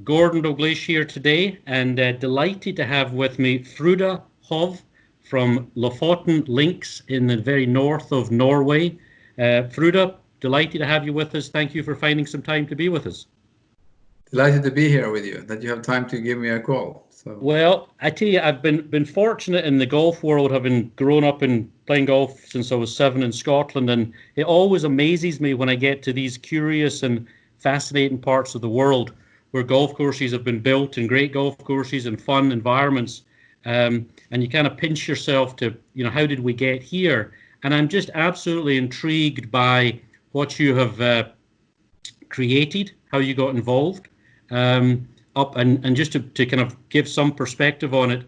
Gordon Douglas here today, and delighted to have with me Frode Hov from Lofoten Links in the very north of Norway. Frode, delighted to have you with us. Thank you for finding some time to be with us. Delighted to be here with you, that you have time to give me a call. Well, I tell you, I've been fortunate in the golf world, having grown up in playing golf since I was 7 in Scotland, and it always amazes me when I get to these curious and fascinating parts of the world where golf courses have been built and great golf courses and fun environments, and you kind of pinch yourself to, how did we get here? And I'm just absolutely intrigued by what you have created, how you got involved. And just to kind of give some perspective on it,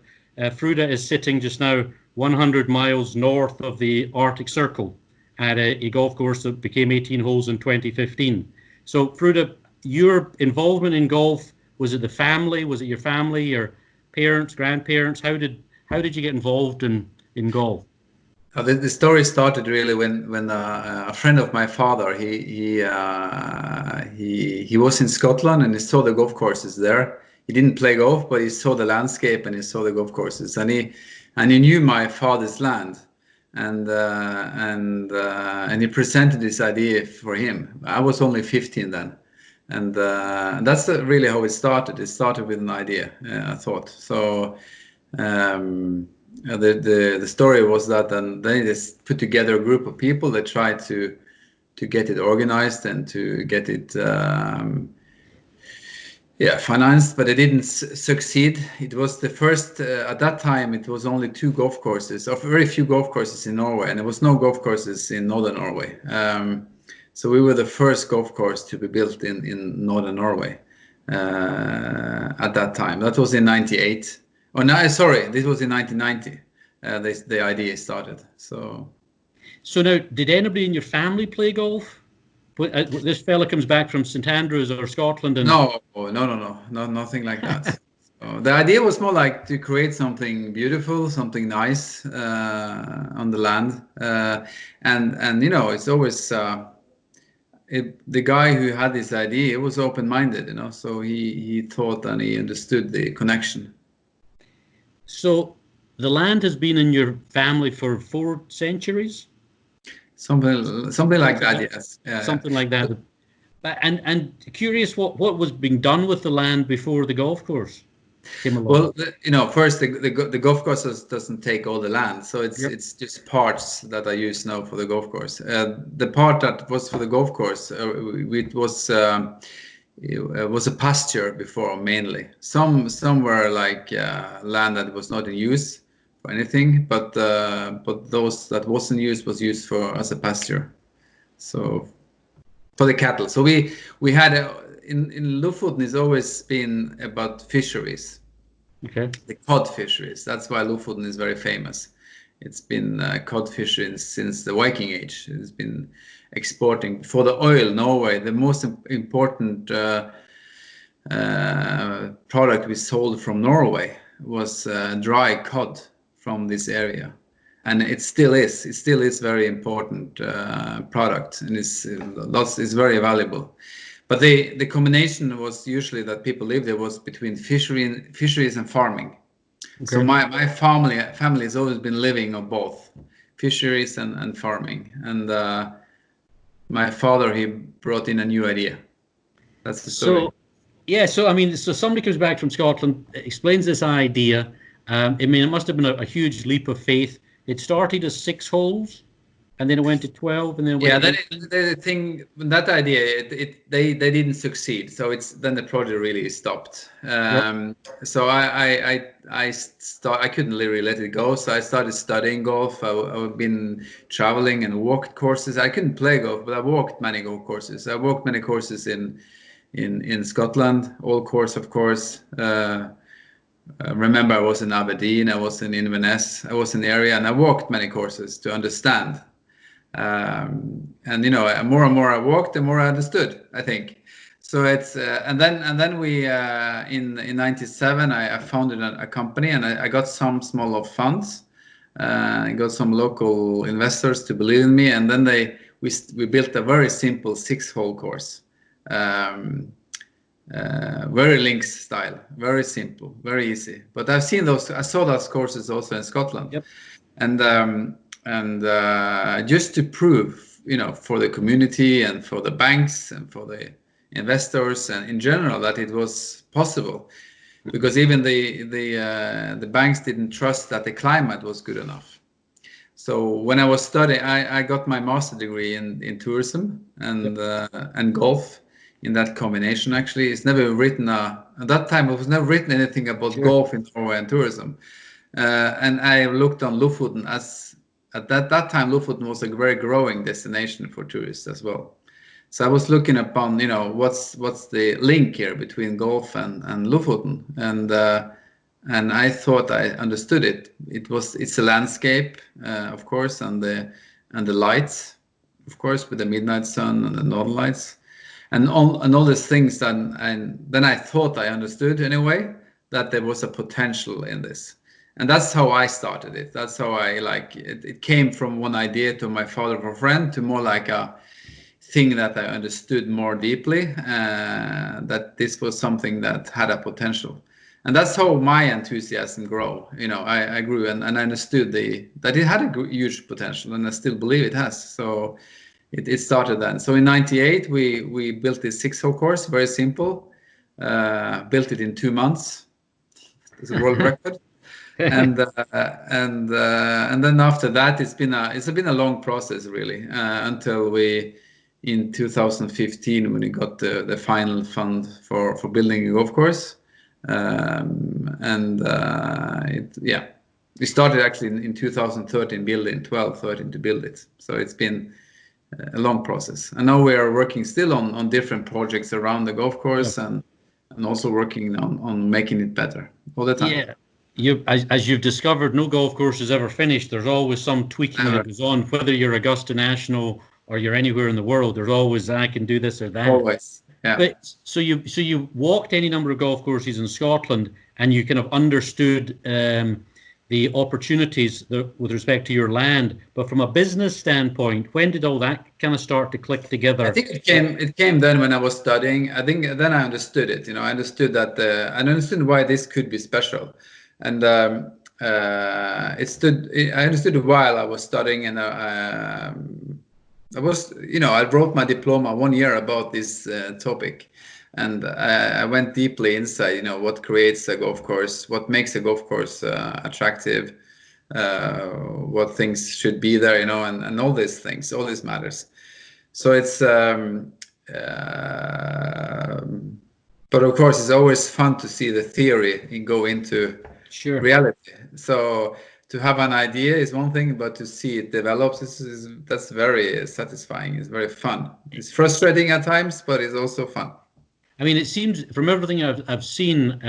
Frode is sitting just now 100 miles north of the Arctic Circle at a golf course that became 18 holes in 2015. So Frode, your involvement in golf, was it the family? Was it your family, your parents, grandparents? How did you get involved in golf? The story started really when a friend of my father, he was in Scotland and he saw the golf courses there. He didn't play golf, but he saw the landscape and he saw the golf courses, and he knew my father's land, and he presented this idea for him. I was only 15 then, and that's really how it started. It started with an idea, I thought. So. The story was that, and they just put together a group of people that tried to get it organized and to get it financed, but they didn't succeed. It was the first at that time. It was only 2 golf courses, or very few golf courses in Norway, and there was no golf courses in northern Norway. So we were the first golf course to be built in northern Norway at that time. That was in '98. Oh no, sorry, this was in 1990. The idea started. So now, did anybody in your family play golf? This fella comes back from St Andrews or Scotland, and no, nothing like that. So the idea was more like to create something beautiful, something nice on the land, and it's always the guy who had this idea was open-minded, so he thought and he understood the connection. So the land has been in your family for 4 centuries? Something like that, yes. Yeah, something like that. And curious, what was being done with the land before the golf course came along? Well, first the golf course doesn't take all the land, so it's just parts that are used now for the golf course. The part that was for the golf course, it was a pasture before, mainly. Some were like land that was not in use for anything, but those that wasn't used was used as a pasture, so for the cattle. So we had in Lofoten, it's always been about fisheries. Okay. The cod fisheries. That's why Lofoten is very famous. It's been cod fishing since the Viking Age. It's been exporting for the oil. Norway, the most important product we sold from Norway was dry cod from this area, and it still is very important product, and it's very valuable. But the combination was usually that people lived there was between fisheries and farming. Okay. So my family has always been living on both fisheries and farming, and my father, he brought in a new idea. That's the story. So somebody comes back from Scotland, explains this idea. It must have been a huge leap of faith. It started as 6 holes, and then it went to 12, and then it went the thing, that idea, they didn't succeed. So then the project really stopped. So I couldn't really let it go. So I started studying golf. I've been traveling and walked courses. I couldn't play golf, but I walked many golf courses. I walked many courses in Scotland, all course, of course. Remember, I was in Aberdeen, I was in Inverness, I was in the area, and I walked many courses to understand. And more and more I walked, the more I understood, I think. So it's and then we in '97 I founded a company, and I got some small funds. I got some local investors to believe in me, and then we built a very simple 6-hole course. very links style, very simple, very easy. But I saw those courses also in Scotland. Yep. And just to prove, for the community and for the banks and for the investors and in general that it was possible, because even the banks didn't trust that the climate was good enough. So when I was studying, I got my master degree in tourism and golf. In that combination, actually, it's never written. At that time, it was never written anything about golf in Norway and tourism. And I looked on Lofoten at that time. Lofoten was a very growing destination for tourists as well. So I was looking upon, what's the link here between golf and Lofoten, and I thought I understood it. It's a landscape, of course, and the lights, of course, with the midnight sun and the northern lights. And all these things, and then I thought I understood anyway that there was a potential in this, and that's how I started it. That's how I it came from one idea to my father of a friend to more like a thing that I understood more deeply, that this was something that had a potential, and that's how my enthusiasm grew. I grew and I understood that it had a huge potential, and I still believe it has. So. It started then. So in '98 we built this 6-hole course, very simple. Built it in 2 months. It's a world record. And then after that it's been a long process really, until we in 2015 when we got the final fund for building a golf course. We started actually in 2013 building, 12-13 to build it. So it's been a long process, and now we are working still on different projects around the golf course, and also working on making it better all the time. Yeah, as you've discovered, no golf course is ever finished. There's always some tweaking that goes on, whether you're Augusta National or you're anywhere in the world. There's always I can do this or that. Always, yeah. But so you walked any number of golf courses in Scotland, and you kind of understood the opportunities with respect to your land. But from a business standpoint, when did all that kind of start to click together? I think it came then when I was studying. I think then I understood it. I understood that I understood why this could be special, and I understood while I was studying, and I wrote my diploma 1 year about this topic. And I went deeply inside, what creates a golf course, what makes a golf course attractive, what things should be there, and all these things, all this matters. So it's, but of course, it's always fun to see the theory go into reality. So to have an idea is one thing, but to see it develop, that's very satisfying. It's very fun. It's frustrating at times, but it's also fun. I mean, it seems from everything I've seen,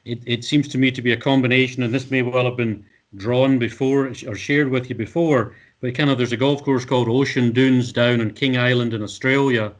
it seems to me to be a combination, and this may well have been drawn before or shared with you before, but there's a golf course called Ocean Dunes down on King Island in Australia,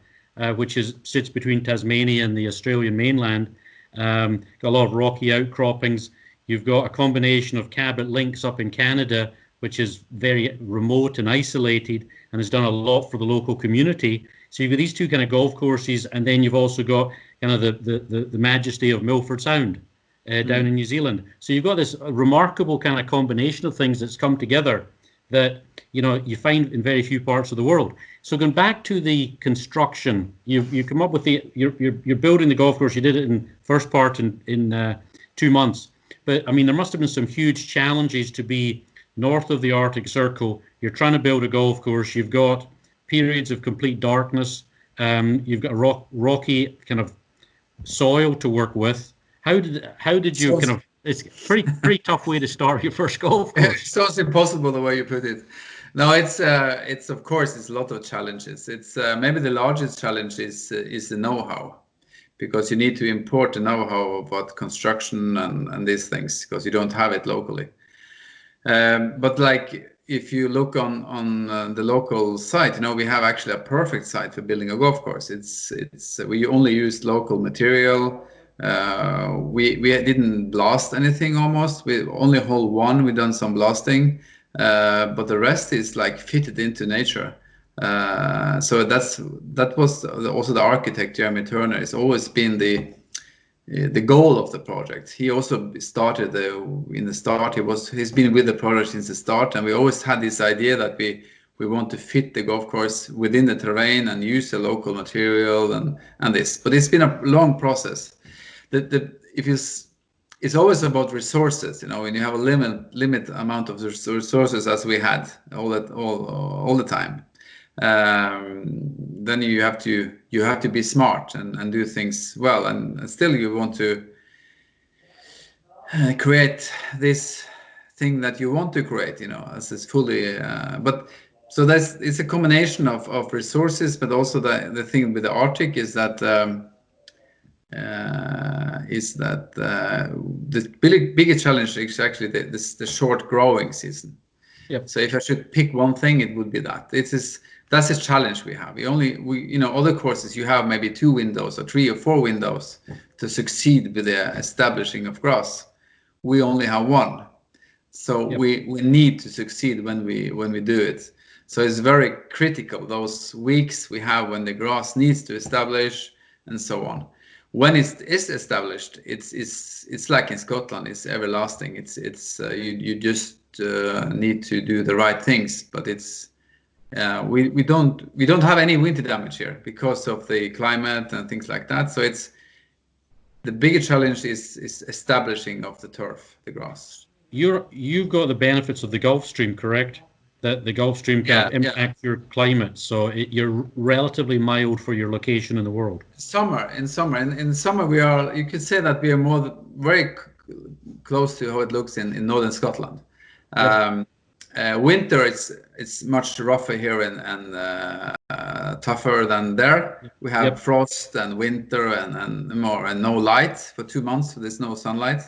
which sits between Tasmania and the Australian mainland. Got a lot of rocky outcroppings. You've got a combination of Cabot Links up in Canada, which is very remote and isolated and has done a lot for the local community. So you've got these two kind of golf courses, and then you've also got kind of the majesty of Milford Sound down in New Zealand. So you've got this remarkable kind of combination of things that's come together that you find in very few parts of the world. So going back to the construction, you come up with you're building the golf course. You did it in first part in 2 months, but I mean there must have been some huge challenges to be north of the Arctic Circle. You're trying to build a golf course. You've got periods of complete darkness. You've got a rocky kind of soil to work with. How did you kind of? It's a pretty tough way to start your first golf course. It sounds impossible the way you put it. No, it's of course it's a lot of challenges. It's maybe the largest challenge is the know-how, because you need to import the know-how about construction and these things because you don't have it locally. But like if you look on the local site, we have actually a perfect site for building a golf course. We only used local material. We didn't blast anything almost. We only hole one. We done some blasting, but the rest is like fitted into nature. So that was also the architect, Jeremy Turner. It's always been the goal of the project. He also started in the start. He's been with the project since the start, and we always had this idea that we want to fit the golf course within the terrain and use the local material and this. But it's been a long process. It's always about resources, when you have a limit amount of resources as we had all the time. Then you have to be smart and do things well, and still you want to create this thing that you want to create, as it's fully. But so it's a combination of resources, but also the thing with the Arctic is that. The biggest challenge is actually the short growing season. Yep. So if I should pick one thing, it would be that. That's a challenge we have. Other courses you have maybe 2 windows or 3 or 4 windows to succeed with the establishing of grass. We only have 1. So Yep. we need to succeed when we do it. So it's very critical, those weeks we have when the grass needs to establish and so on. When it is established, it's like in Scotland, it's everlasting. You just need to do the right things, but we don't have any winter damage here because of the climate and things like that. So the bigger challenge is establishing of the turf, the grass. You've got the benefits of the Gulf Stream, correct? That the Gulf Stream can impact your climate, so you're relatively mild for your location in the world. In summer we are. You could say that we are very close to how it looks in northern Scotland. Winter it's much rougher here and tougher than there. We have frost and winter and no light for 2 months. So there's no sunlight.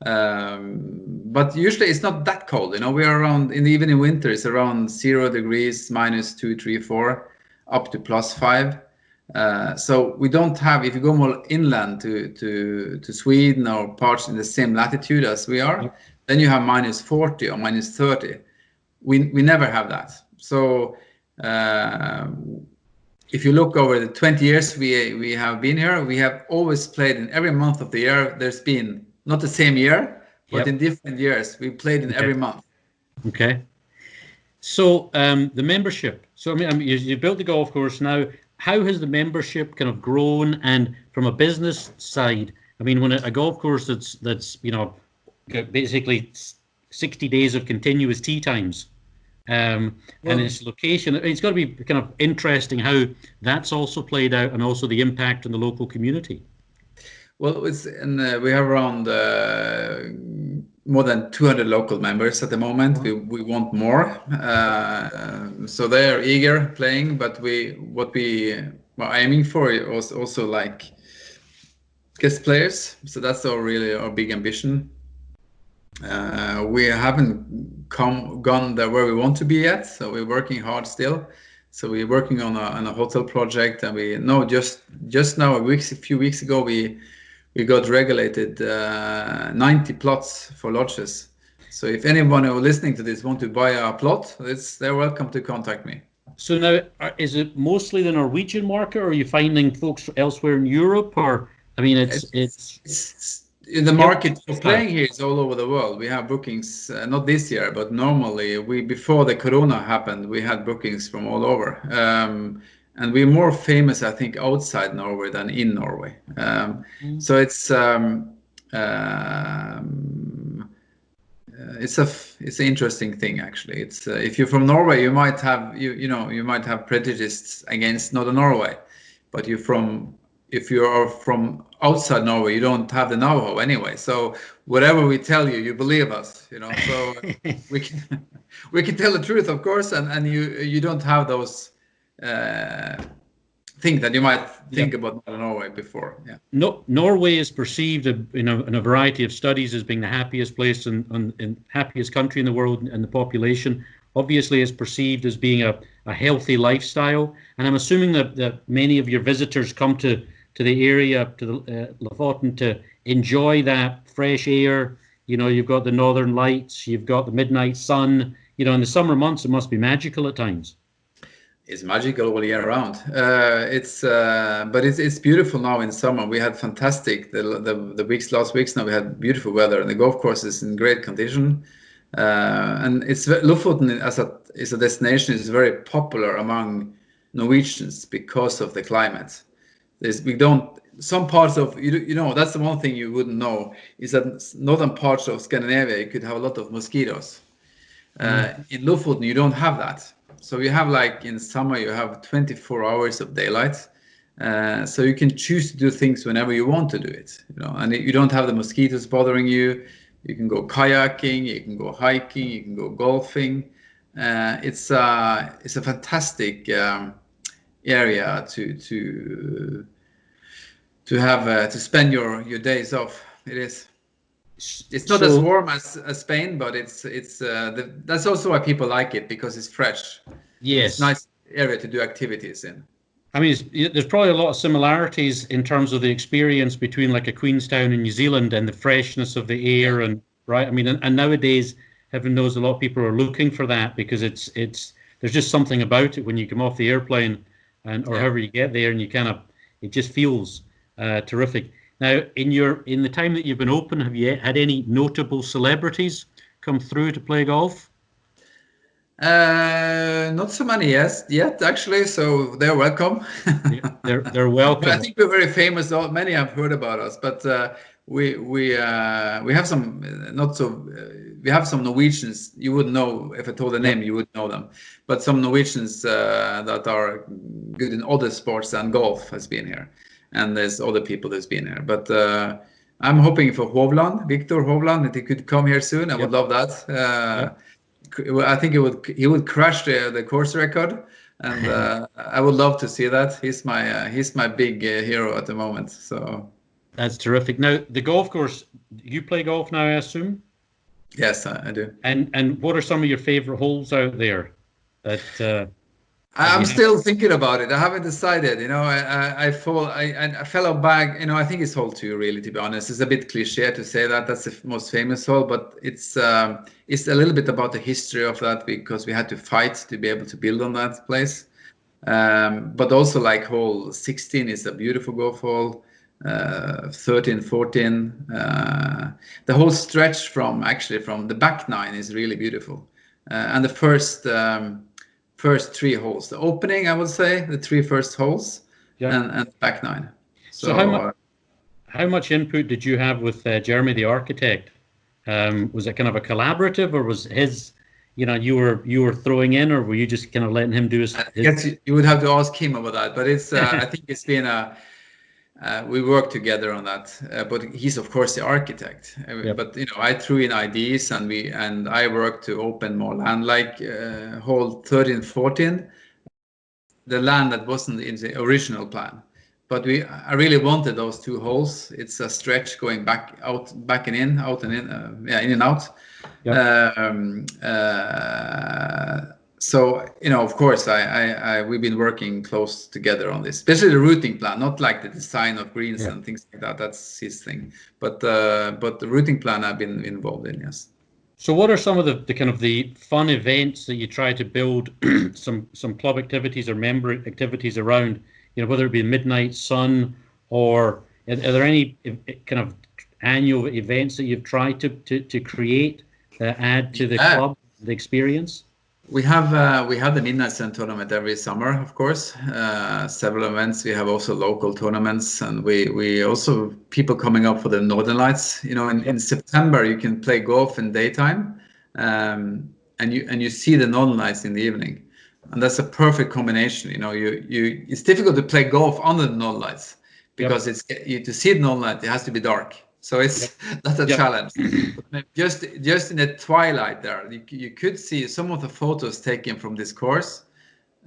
But usually it's not that cold. We are around even in winter. It's around 0 degrees, -2, 3, 4, up to +5. So we don't have. If you go more inland to Sweden or parts in the same latitude as we are, then you have -40 or -30. We never have that. So if you look over the 20 years we have been here, we have always played in every month of the year. There's been not the same year, but in different years we played in every month. Okay. So the membership. So I mean, you built the golf course now. How has the membership kind of grown? And from a business side, I mean, when a golf course that's basically 60 days of continuous tee times, and its location, it's got to be kind of interesting how that's also played out, and also the impact on the local community. Well, we have around more than 200 local members at the moment. We want more, so they are eager playing. But what we are aiming for is also like guest players. So that's our big ambition. We haven't gone there where we want to be yet. So we're working hard still. So we're working on a hotel project, and we know just now a few weeks ago we got regulated 90 plots for lodges. So if anyone who is listening to this want to buy a plot, they're welcome to contact me. So now, is it mostly the Norwegian market, or are you finding folks elsewhere in Europe? Or I mean, it's in the market for playing here is all over the world. We have bookings, not this year, but normally before the Corona happened, we had bookings from all over. And we're more famous, I think, outside Norway than in Norway. So it's an interesting thing, actually. It's if you're from Norway, you might have you might have prejudices against Northern Norway, but if you are from outside Norway, you don't have the know-how anyway. So whatever we tell you, you believe us. So we can tell the truth, of course, and you don't have those. Thing that you might think about Norway before. No, Norway is perceived in a variety of studies as being the happiest place and happiest country in the world, and the population obviously is perceived as being a healthy lifestyle. And I'm assuming that many of your visitors come to the area, to the Lofoten, to enjoy that fresh air. You've got the northern lights, you've got the midnight sun. In the summer months, it must be magical at times. It's magical all year round. But it's beautiful now in summer. We had fantastic the last weeks now. We had beautiful weather, and the golf course is in great condition. And it's Lofoten is a destination is very popular among Norwegians because of the climate. Some parts of that's the one thing you wouldn't know is that northern parts of Scandinavia you could have a lot of mosquitoes. In Lofoten you don't have that. So you have, like, in summer you have 24 hours of daylight, so you can choose to do things whenever you want to do it, and you don't have the mosquitoes bothering you. You can go kayaking, you can go hiking, you can go golfing. It's a fantastic area to have to spend your days off. It is. It's not as warm as Spain, but that's also why people like it, because it's fresh. Yes. It's a nice area to do activities in. I mean, there's probably a lot of similarities in terms of the experience between, like, a Queenstown in New Zealand and the freshness of the air, and right. I mean, and nowadays, heaven knows, a lot of people are looking for that, because there's just something about it when you come off the airplane or however you get there, and it just feels terrific. Now, in the time that you've been open, have you had any notable celebrities come through to play golf? Not so many yet, actually. So they're welcome. They're welcome. I think we're very famous. Many have heard about us, but we have some we have some Norwegians. You wouldn't know if I told the name. You wouldn't know them. But some Norwegians that are good in other sports than golf has been here, and there's other people that's been here. But I'm hoping for Hovland, Viktor Hovland, that he could come here soon. I would love that. I think he would crash the course record, and I would love to see that. He's my big hero at the moment. So that's terrific. Now, the golf course, you play golf now, I assume? Yes, I do. And what are some of your favorite holes out there? I'm still thinking about it. I haven't decided. I fell off back. I think it's hole 2, really, to be honest. It's a bit cliche to say that that's the most famous hole, but it's a little bit about the history of that, because we had to fight to be able to build on that place. But also, like, hole 16 is a beautiful golf hole. 13, 14. The whole stretch from the back 9 is really beautiful, and the first 3 holes, the opening, I would say, the 3 first holes, and back 9. So how much input did you have with Jeremy, the architect? Was it kind of a collaborative, or was his, you were throwing in, or were you just kind of letting him do his? I guess you would have to ask him about that, but it's I think it's been we work together on that, but he's of course the architect. But I threw in ideas, and I worked to open more land, like hole 13, 14, the land that wasn't in the original plan. But I really wanted those 2 holes. It's a stretch going back and in, out and in, in and out. So of course, we've been working close together on this, especially the routing plan, not like the design of greens and things like that. That's his thing, but the routing plan I've been involved in. Yes. So what are some of the kind of the fun events that you try to build some club activities or member activities around? Whether it be Midnight Sun, or are there any kind of annual events that you've tried to create that add to the club, the experience? We have the Midnight Sun tournament every summer, of course. Several events. We have also local tournaments, and we also people coming up for the Northern Lights. In September you can play golf in daytime, and you see the Northern Lights in the evening, and that's a perfect combination. It's difficult to play golf under the Northern Lights, because to see the Northern Light it has to be dark. So that's a challenge. Just in the twilight there, you could see some of the photos taken from this course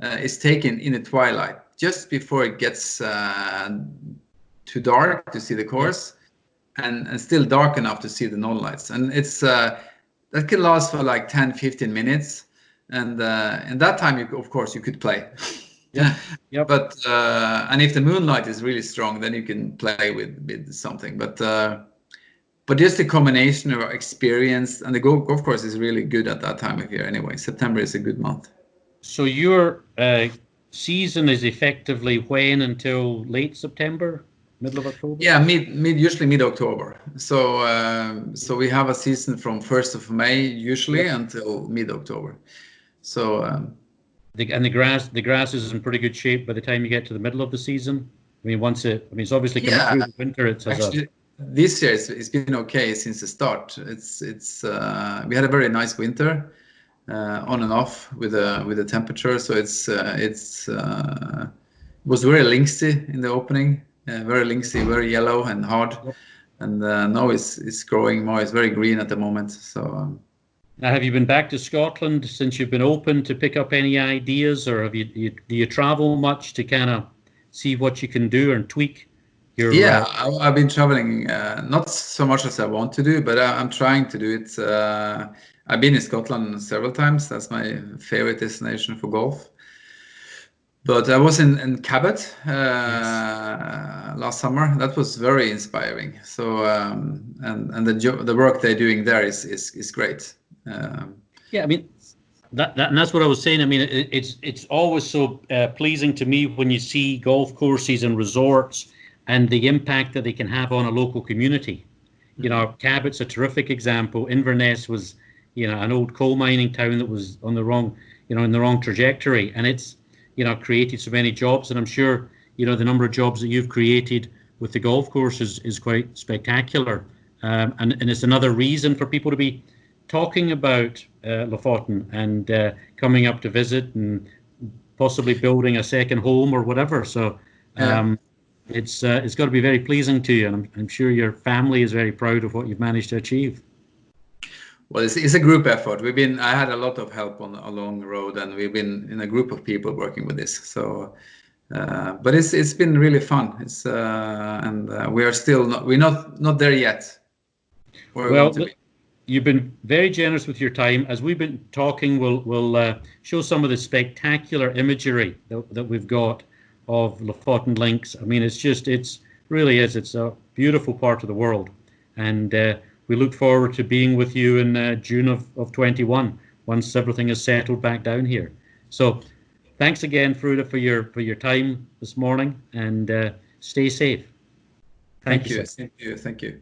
is taken in the twilight, just before it gets too dark to see the course, and still dark enough to see the Northern Lights. And it's that can last for like 10-15 minutes, and in that time of course you could play. But and if the moonlight is really strong, then you can play with something. But just the combination of experience, and the golf course is really good at that time of year anyway. September is a good month. So you're season is effectively when until late September, middle of October? Yeah, usually mid-October. So we have a season from 1st of May usually until mid-October. So the grass is in pretty good shape by the time you get to the middle of the season. I mean, it's obviously coming through the winter. Actually, this year it's been okay since the start. We had a very nice winter, on and off with the temperature. So it was very linksy in the opening, very linksy, very yellow and hard. Yep. And now it's growing more. It's very green at the moment. So. Now, have you been back to Scotland since you've been open to pick up any ideas, or do you travel much to kind of see what you can do and tweak your? Yeah, I've been traveling, not so much as I want to do, but I'm trying to do it. I've been in Scotland several times. That's my favorite destination for golf. But I was in Cabot last summer. That was very inspiring. So and the work they're doing there is great. Yeah, I mean and that's what I was saying. I mean, it's always so pleasing to me when you see golf courses and resorts and the impact that they can have on a local community. You know, Cabot's a terrific example. Inverness was, an old coal mining town that was on the wrong, in the wrong trajectory, and it's, created so many jobs. And I'm sure, the number of jobs that you've created with the golf courses is quite spectacular. And it's another reason for people to be talking about Lofoten and coming up to visit and possibly building a second home or whatever. So it's got to be very pleasing to you, and I'm sure your family is very proud of what you've managed to achieve. Well, it's a group effort. I had a lot of help along the road, and we've been in a group of people working with this. So, but it's been really fun. We are still we're not there yet. Well, you've been very generous with your time. As we've been talking, we'll show some of the spectacular imagery that we've got of Lofoten Links. I mean, it's a beautiful part of the world, and we look forward to being with you in June of 21 once everything is settled back down here. So thanks again, Frode, for your time this morning, and stay safe. Thank you. Thank you.